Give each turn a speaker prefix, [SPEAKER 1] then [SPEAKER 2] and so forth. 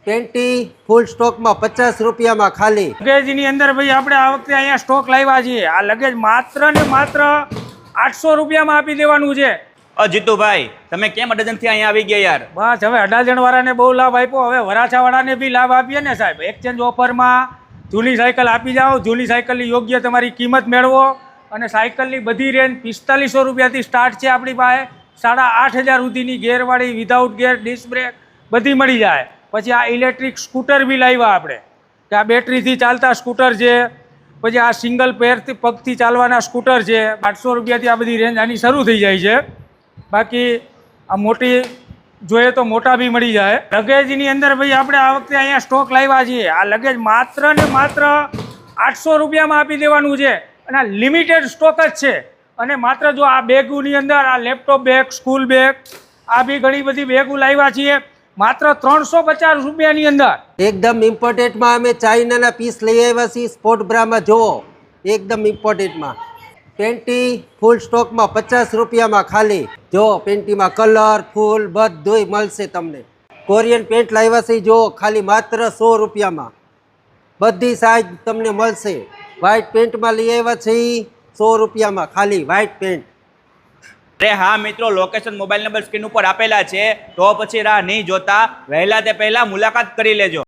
[SPEAKER 1] Panty ફૂલ સ્ટોકમાં 50 રૂપિયામાં ખાલી.
[SPEAKER 2] લગેજની અંદર ભાઈ આપણે આ વખતે અહીંયા સ્ટોક લાવ્યા છીએ. આ લગેજ માત્ર ને માત્ર 800 રૂપિયામાં આપી દેવાનું છે.
[SPEAKER 3] જીતુભાઈ, તમે કેમ ડઝનથી અહીંયા આવી ગયા યાર?
[SPEAKER 2] બસ હવે અડાજણ વાળાને બહુ લાભ આપ્યો, હવે વરાછા વાળાને બી લાભ આપીએ ને સાહેબ. એક્સચેન્જ ઓફરમાં જૂની સાયકલ આપી જાઓ, જૂની સાયકલની યોગ્ય તમારી કિંમત મેળવો અને સાયકલની બધી રેન્જ 4500 રૂપિયાથી સ્ટાર્ટ છે આપણી પાસે. 8500 સુધીની ગેરવાળી, વિધાઉટ ગેર, ડિસ્ક બ્રેક બધી મળી જાય. પછી આ ઇલેક્ટ્રિક સ્કૂટર બી લાવ્યા આપણે, કે આ બેટરીથી ચાલતા સ્કૂટર છે. પછી આ સિંગલ પેરથી પગથી ચાલવાના સ્કૂટર છે. 800 રૂપિયાથી આ બધી રેન્જ આની શરૂ થઈ જાય છે. બાકી આ મોટી જોઈએ તો મોટા બી મળી જાય. લગેજની અંદર ભાઈ આપણે આ વખતે અહીંયા સ્ટોક લાવ્યા છીએ. આ લગેજ માત્ર ને માત્ર 800 રૂપિયામાં આપી દેવાનું છે અને આ લિમિટેડ સ્ટોક જ છે. અને માત્ર જો આ બેગોની અંદર આ લેપટોપ બેગ, સ્કૂલ બેગ, આ બી ઘણી બધી બેગો લાવ્યા છીએ માત્ર 350 રૂપિયાની અંદર.
[SPEAKER 1] એકદમ ઇમ્પોર્ટેન્ટમાં અમે ચાઇનાના પીસ લઈ આવ્યા છીએ. સ્પોર્ટ બ્રામાં જુઓ, એકદમ ઇમ્પોર્ટેન્ટમાં પેન્ટી ફૂલ સ્ટોકમાં 50 રૂપિયામાં ખાલી. જો પેન્ટીમાં કલર ફૂલ બધુંય મળશે તમને. કોરિયન પેન્ટ લાવ્યા છે, જો ખાલી માત્ર 100 રૂપિયામાં બધી સાઈઝ તમને મળશે. વ્હાઇટ પેન્ટમાં લઈ આવ્યા છે 100 રૂપિયામાં ખાલી વ્હાઇટ પેન્ટ.
[SPEAKER 3] અરે હા મિત્રો, લોકેશન મોબાઈલ નંબર સ્ક્રીન ઉપર આપેલા છે, તો પછી રાહ નહીં જોતા, વહેલા તે પહેલા મુલાકાત કરી લેજો.